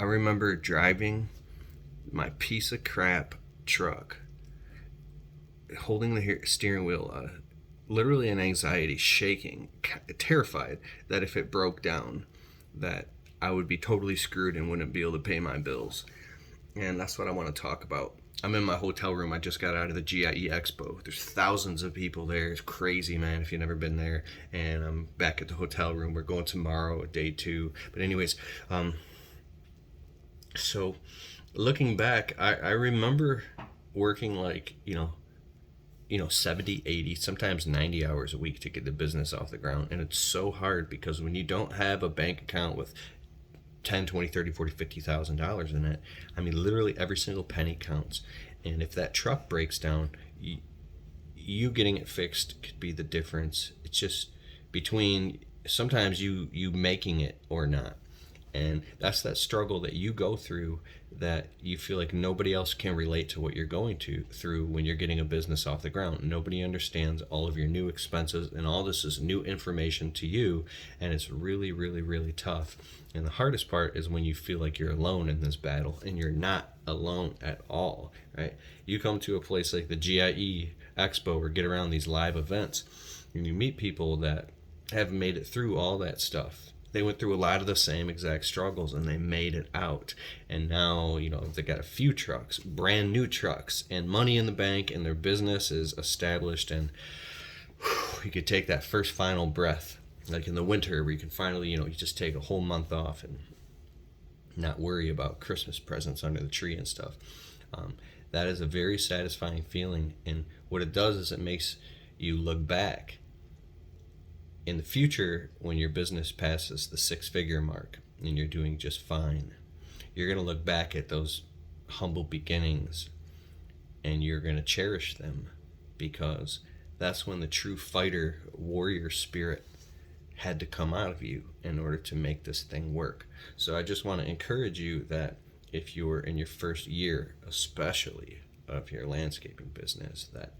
I remember driving my piece of crap truck, holding the steering wheel, literally in anxiety, shaking, terrified that if it broke down, that I would be totally screwed and wouldn't be able to pay my bills. And that's what I want to talk about. I'm in my hotel room. I just got out of the GIE Expo. There's thousands of people there. It's crazy, man, if you've never been there. And I'm back at the hotel room. We're going tomorrow, day 2. But anyways, so looking back, I remember working like, 70, 80, sometimes 90 hours a week to get the business off the ground. And it's so hard because when you don't have a bank account with 10, 20, 30, 40, $50,000 in it, I mean, literally every single penny counts. And if that truck breaks down, you getting it fixed could be the difference. It's just between sometimes you making it or not. And that's that struggle that you go through that you feel like nobody else can relate to what you're going through when you're getting a business off the ground. Nobody understands all of your new expenses, and all this is new information to you, and it's really, really, really tough. And the hardest part is when you feel like you're alone in this battle, and you're not alone at all, right? You come to a place like the GIE Expo or get around these live events, and you meet people that have made it through all that stuff. They went through a lot of the same exact struggles and they made it out. And now, they got a few trucks, brand new trucks, and money in the bank, and their business is established. And you could take that first final breath, like in the winter where you can finally, you just take a whole month off and not worry about Christmas presents under the tree and stuff. That is a very satisfying feeling. And what it does is it makes you look back in the future when your business passes the 6-figure mark and you're doing just fine. You're going to look back at those humble beginnings and you're going to cherish them, because that's when the true fighter, warrior spirit had to come out of you in order to make this thing work. So I just want to encourage you that if you're in your first year, especially of your landscaping business, that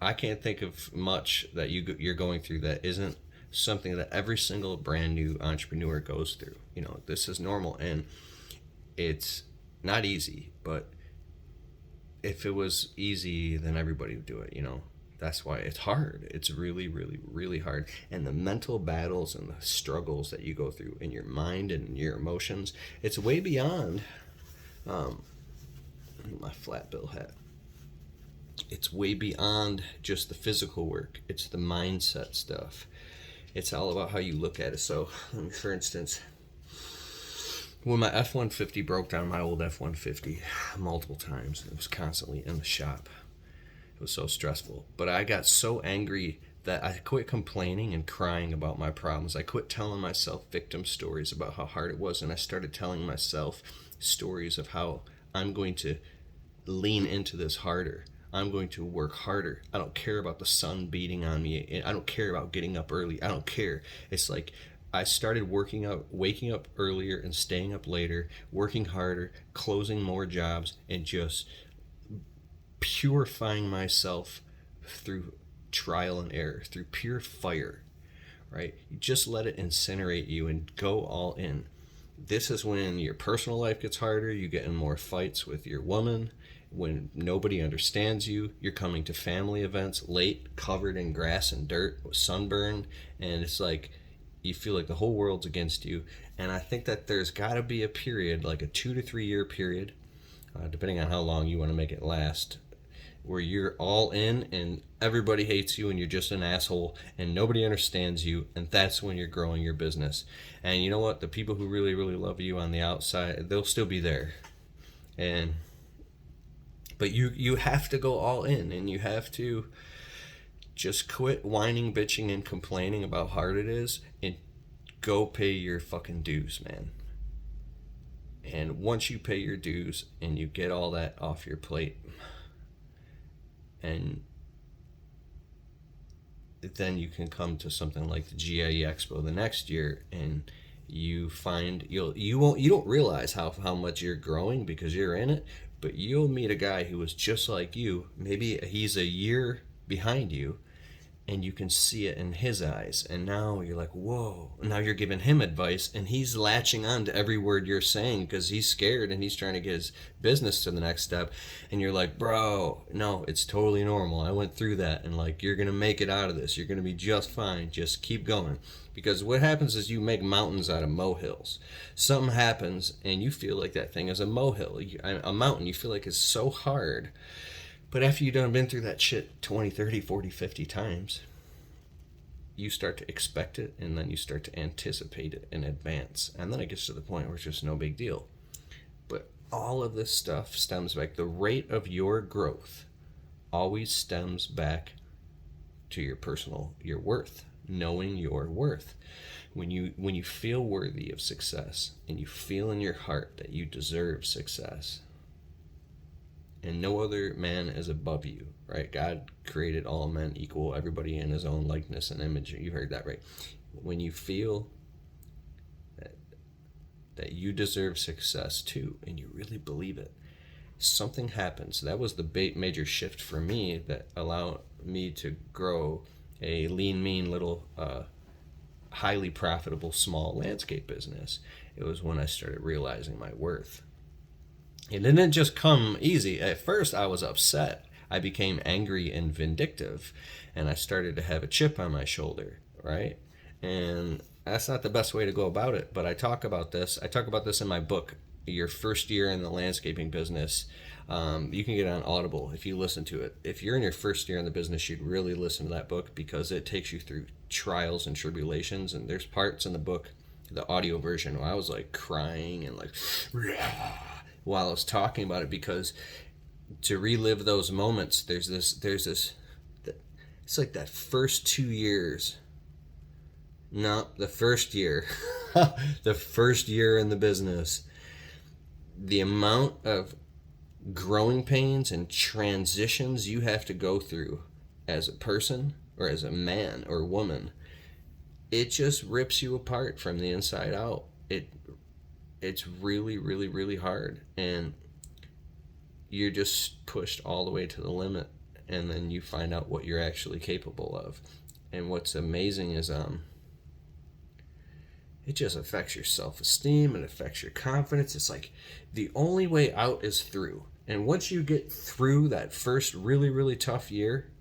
I can't think of much that you're going through that isn't something that every single brand new entrepreneur goes through. This is normal, and it's not easy, but if it was easy, then everybody would do it. That's why it's hard. It's really, really, really hard. And the mental battles and the struggles that you go through in your mind and your emotions, it's way beyond my flat bill hat. It's way beyond just the physical work. It's the mindset stuff. It's all about how you look at it. So, for instance, when my F-150 broke down, my old F-150, multiple times, it was constantly in the shop. It was so stressful. But I got so angry that I quit complaining and crying about my problems. I quit telling myself victim stories about how hard it was, and I started telling myself stories of how I'm going to lean into this harder. I'm going to work harder. I don't care about the sun beating on me. I don't care about getting up early. I don't care. It's like I started waking up earlier and staying up later, working harder, closing more jobs, and just purifying myself through trial and error, through pure fire, right? You just let it incinerate you and go all in. This is when your personal life gets harder. You get in more fights with your woman. When nobody understands you, you're coming to family events late, covered in grass and dirt, sunburn, and it's like you feel like the whole world's against you. And I think that there's got to be a period, like a 2 to 3 year period, depending on how long you want to make it last, where you're all in and everybody hates you and you're just an asshole and nobody understands you, and that's when you're growing your business. And you know what? The people who really, really love you on the outside, they'll still be there. But you have to go all in, and you have to just quit whining, bitching, and complaining about how hard it is, and go pay your fucking dues, man. And once you pay your dues and you get all that off your plate, and then you can come to something like the GIE Expo the next year, and you find you don't realize how much you're growing because you're in it. But you'll meet a guy who was just like you. Maybe he's a year behind you, and you can see it in his eyes, and now you're like, whoa, now you're giving him advice, and he's latching on to every word you're saying because he's scared and he's trying to get his business to the next step. And you're like, bro, no, it's totally normal, I went through that, and like, you're gonna make it out of this, you're gonna be just fine, just keep going. Because what happens is you make mountains out of molehills. Something happens and you feel like that thing is a molehill, a mountain you feel like is so hard. But after you've been through that shit 20, 30, 40, 50 times, you start to expect it, and then you start to anticipate it in advance. And then it gets to the point where it's just no big deal. But all of this stuff stems back. The rate of your growth always stems back to your worth, knowing your worth. When you feel worthy of success, and you feel in your heart that you deserve success, and no other man is above you, right? God created all men equal, everybody in his own likeness and image. You heard that right. When you feel that you deserve success too, and you really believe it, something happens. That was the major shift for me that allowed me to grow a lean, mean little highly profitable small landscape business. It was when I started realizing my worth. It didn't just come easy. At first, I was upset. I became angry and vindictive, and I started to have a chip on my shoulder, right? And that's not the best way to go about it, but I talk about this. I talk about this in my book, Your First Year in the Landscaping Business. You can get it on Audible if you listen to it. If you're in your first year in the business, you'd really listen to that book because it takes you through trials and tribulations, and there's parts in the book, the audio version, where I was like crying and like while I was talking about it, because to relive those moments, there's this it's like that first 2 years. No, the first year. The first year in the business. The amount of growing pains and transitions you have to go through as a person or as a man or woman, it just rips you apart from the inside out. It's really, really, really hard, and you're just pushed all the way to the limit, and then you find out what you're actually capable of. And what's amazing is it just affects your self-esteem, it affects your confidence. It's like the only way out is through. And once you get through that first really, really tough year,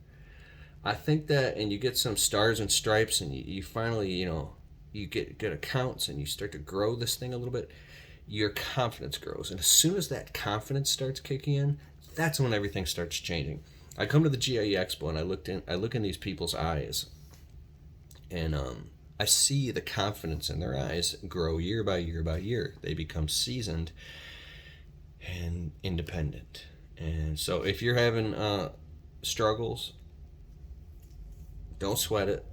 I think that, and you get some stars and stripes, and you finally, you get good accounts, and you start to grow this thing a little bit, your confidence grows. And as soon as that confidence starts kicking in, that's when everything starts changing. I come to the GIE Expo, and I look in these people's eyes, and I see the confidence in their eyes grow year by year by year. They become seasoned and independent. And so if you're having struggles, don't sweat it.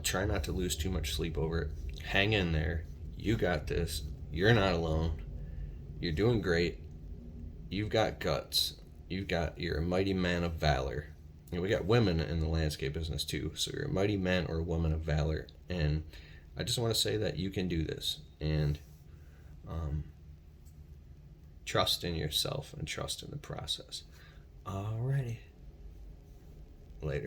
Try not to lose too much sleep over it. Hang in there. You got this. You're not alone. You're doing great. You've got guts. You're a mighty man of valor. We got women in the landscape business too, so you're a mighty man or woman of valor. And I just want to say that you can do this, and trust in yourself and trust in the process. Alrighty. Later.